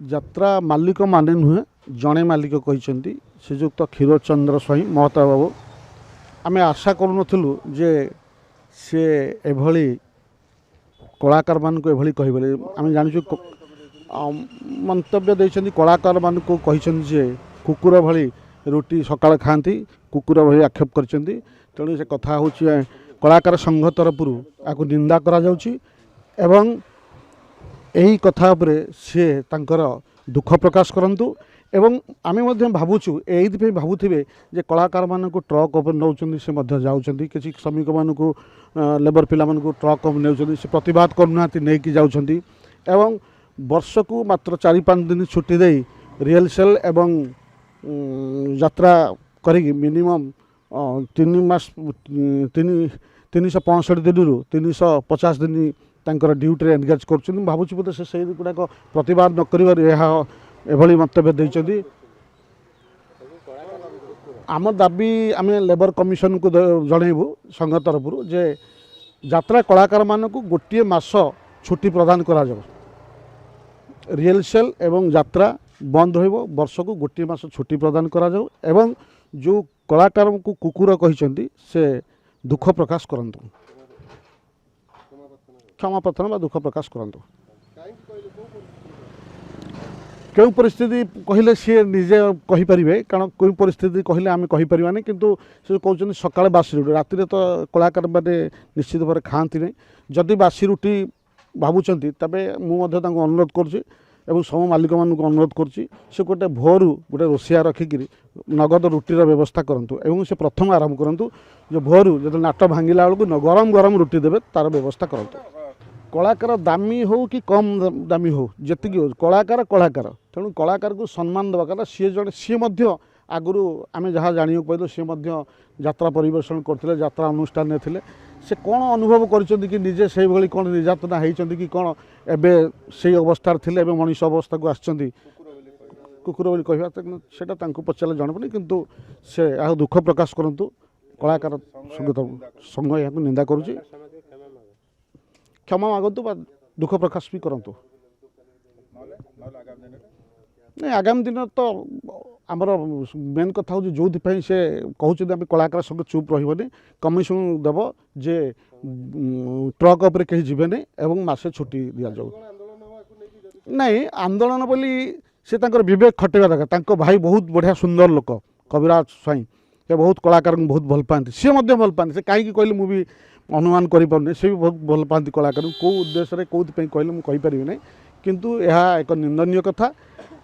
ଯାତ୍ରା ମାଲିକ ମାନେ ନୁହେଁ, ଜଣେ ମାଲିକ କହିଛନ୍ତି ଶ୍ରୀଯୁକ୍ତ କ୍ଷୀରଚନ୍ଦ୍ର ସ୍ୱାଇଁ ମହତା ବାବୁ। ଆମେ ଆଶା କରୁନଥିଲୁ ଯେ ସେ ଏଭଳି କଳାକାରମାନଙ୍କୁ ଏଭଳି କହିବେ। ଆମେ ଜାଣିଛୁ ମନ୍ତବ୍ୟ ଦେଇଛନ୍ତି, କଳାକାରମାନଙ୍କୁ କହିଛନ୍ତି ଯେ କୁକୁର ଭଳି ରୁଟି ସକାଳେ ଖାଆନ୍ତି, କୁକୁର ଭଳି ଆକ୍ଷେପ କରିଛନ୍ତି। ତେଣୁ ସେ କଥା ହେଉଛି କଳାକାର ସଂଘ ତରଫରୁ ଏହାକୁ ନିନ୍ଦା କରାଯାଉଛି ଏବଂ ଏହି କଥା ଉପରେ ସେ ତାଙ୍କର ଦୁଃଖ ପ୍ରକାଶ କରନ୍ତୁ। ଏବଂ ଆମେ ମଧ୍ୟ ଭାବୁଛୁ, ଏଇଥିପାଇଁ ଭାବୁଥିବେ ଯେ କଳାକାରମାନଙ୍କୁ ଟ୍ରକ୍ ଉପରେ ନେଉଛନ୍ତି, ସେ ମଧ୍ୟ ଯାଉଛନ୍ତି। କିଛି ଶ୍ରମିକମାନଙ୍କୁ ଲେବର ପିଲାମାନଙ୍କୁ ଟ୍ରକ୍ ଉପରେ ନେଉଛନ୍ତି, ସେ ପ୍ରତିବାଦ କରୁନାହାନ୍ତି, ନେଇକି ଯାଉଛନ୍ତି। ଏବଂ ବର୍ଷକୁ ମାତ୍ର 4-5 ଦିନ ଛୁଟି ଦେଇ ରିହର୍ସାଲ ଏବଂ ଯାତ୍ରା କରିକି ମିନିମମ୍ 3 ମାସ 365 ଦିନରୁ 350 ଦିନ ତାଙ୍କର ଡ୍ୟୁଟିରେ ଏନଗେଜ୍ କରୁଛନ୍ତି। ମୁଁ ଭାବୁଛି ବୋଧେ ସେ ସେଇଗୁଡ଼ାକ ପ୍ରତିବାଦ ନ କରିବାରୁ ଏହା ଏଭଳି ମନ୍ତବ୍ୟ ଦେଇଛନ୍ତି। ଆମ ଦାବି ଆମେ ଲେବର କମିଶନକୁ ଜଣାଇବୁ ସଂଘ ତରଫରୁ ଯେ ଯାତ୍ରା କଳାକାରମାନଙ୍କୁ ଗୋଟିଏ ମାସ ଛୁଟି ପ୍ରଦାନ କରାଯାଉ। ରିହର୍ସାଲ ଏବଂ ଯାତ୍ରା ବନ୍ଦ ରହିବ, ବର୍ଷକୁ ଗୋଟିଏ ମାସ ଛୁଟି ପ୍ରଦାନ କରାଯାଉ। ଏବଂ ଯେଉଁ କଳାକାରଙ୍କୁ କୁକୁର କହିଛନ୍ତି ସେ ଦୁଃଖ ପ୍ରକାଶ କରନ୍ତୁ, କ୍ଷମାପ୍ରାର୍ଥନା ବା ଦୁଃଖ ପ୍ରକାଶ କରନ୍ତୁ। କେଉଁ ପରିସ୍ଥିତି କହିଲେ ସିଏ ନିଜେ କହିପାରିବେ, କାରଣ କେଉଁ ପରିସ୍ଥିତି କହିଲେ ଆମେ କହିପାରିବାନି। କିନ୍ତୁ ସେ କହୁଛନ୍ତି ସକାଳେ ବାସି ରୁଟି, ରାତିରେ ତ କଳାକାରମାନେ ନିଶ୍ଚିତ ଭାବରେ ଖାଆନ୍ତି ନାହିଁ। ଯଦି ବାସି ରୁଟି ଭାବୁଛନ୍ତି ତେବେ ମୁଁ ମଧ୍ୟ ତାଙ୍କୁ ଅନୁରୋଧ କରୁଛି ଏବଂ ସବୁ ମାଲିକମାନଙ୍କୁ ଅନୁରୋଧ କରୁଛି ସେ ଗୋଟେ ଭୋରୁ ଗୋଟେ ରୋଷେଇଆ ରଖିକିରି ନଗଦ ରୁଟିର ବ୍ୟବସ୍ଥା କରନ୍ତୁ। ଏବଂ ସେ ପ୍ରଥମ ଆରମ୍ଭ କରନ୍ତୁ ଯେ ଭୋରୁ ଯେତେବେଳେ ନାଟ ଭାଙ୍ଗିଲା ବେଳକୁ ଗରମ ଗରମ ରୁଟି ଦେବେ, ତା'ର ବ୍ୟବସ୍ଥା କରନ୍ତୁ। କଳାକାର ଦାମୀ ହେଉ କି କମ୍ ଦାମୀ ହେଉ, ଯେତିକି ହେଉ କଳାକାର କଳାକାର। ତେଣୁ କଳାକାରକୁ ସମ୍ମାନ ଦେବା କଥା। ସିଏ ମଧ୍ୟ ଆଗରୁ ଆମେ ଯାହା ଜାଣିବାକୁ ପାଇଲୁ ସିଏ ମଧ୍ୟ ଯାତ୍ରା ପରିବେଷଣ କରୁଥିଲେ, ଯାତ୍ରା ଅନୁଷ୍ଠାନରେ ଥିଲେ। ସେ କ'ଣ ଅନୁଭବ କରିଛନ୍ତି କି ନିଜେ ସେଇଭଳି କ'ଣ ନିର୍ଯାତନା ହେଇଛନ୍ତି କି କ'ଣ, ଏବେ ସେଇ ଅବସ୍ଥାରେ ଥିଲେ ଏବେ ମଣିଷ ଅବସ୍ଥାକୁ ଆସିଛନ୍ତି କୁକୁର ବୋଲି କହିବା, ସେଇଟା ତାଙ୍କୁ ପଚାରିଲେ ଜଣାପଡ଼ୁନି। କିନ୍ତୁ ସେ ଏହାକୁ ଦୁଃଖ ପ୍ରକାଶ କରନ୍ତୁ। କଳାକାର ସଂଘ ଏହାକୁ ନିନ୍ଦା କରୁଛି, କ୍ଷମା ମାଗନ୍ତୁ ବା ଦୁଃଖ ପ୍ରକାଶ ବି କରନ୍ତୁ। ନାଇଁ, ଆଗାମୀ ଦିନ ତ ଆମର ମେନ୍ କଥା ହେଉଛି ଯେଉଁଥିପାଇଁ ସେ କହୁଛନ୍ତି ଆମେ କଳାକାର ସଂଘ ଚୁପ୍ ରହିବନି, କମିଶନ ଦେବ ଯେ ଟ୍ରକ୍ ଉପରେ କେହି ଯିବେନି ଏବଂ ମାସେ ଛୁଟି ଦିଆଯାଉ। ନାଇଁ, ଆନ୍ଦୋଳନ ବୋଲି ସେ ତାଙ୍କର ବିବେକ ଖଟେଇବା ଦରକାର। ତାଙ୍କ ଭାଇ ବହୁତ ବଢ଼ିଆ ସୁନ୍ଦର ଲୋକ କବିରାଜ ସ୍ୱାଇଁ, ସେ ବହୁତ କଳାକାରଙ୍କୁ ବହୁତ ଭଲ ପାଆନ୍ତି। ସିଏ ମଧ୍ୟ ଭଲ ପାଆନ୍ତି, ସେ କାହିଁକି କହିଲେ ମୁଁ ବି ଅନୁମାନ କରିପାରୁନି। ସେ ବି ବହୁତ ଭଲ ପାଆନ୍ତି କଳାକାରଙ୍କୁ। କେଉଁ ଉଦ୍ଦେଶ୍ୟରେ କେଉଁଥିପାଇଁ କହିଲେ ମୁଁ କହିପାରିବି ନାହିଁ। କିନ୍ତୁ ଏହା ଏକ ନିନ୍ଦନୀୟ କଥା।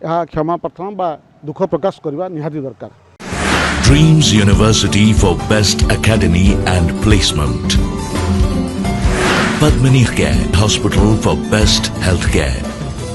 ଏହା କ୍ଷମା ପ୍ରାର୍ଥନା ବା ଦୁଃଖ ପ୍ରକାଶ କରିବା ନିହାତି ଦରକାର। Dreams University for Best Academy and Placement. Padmini Care Hospital for Best Healthcare.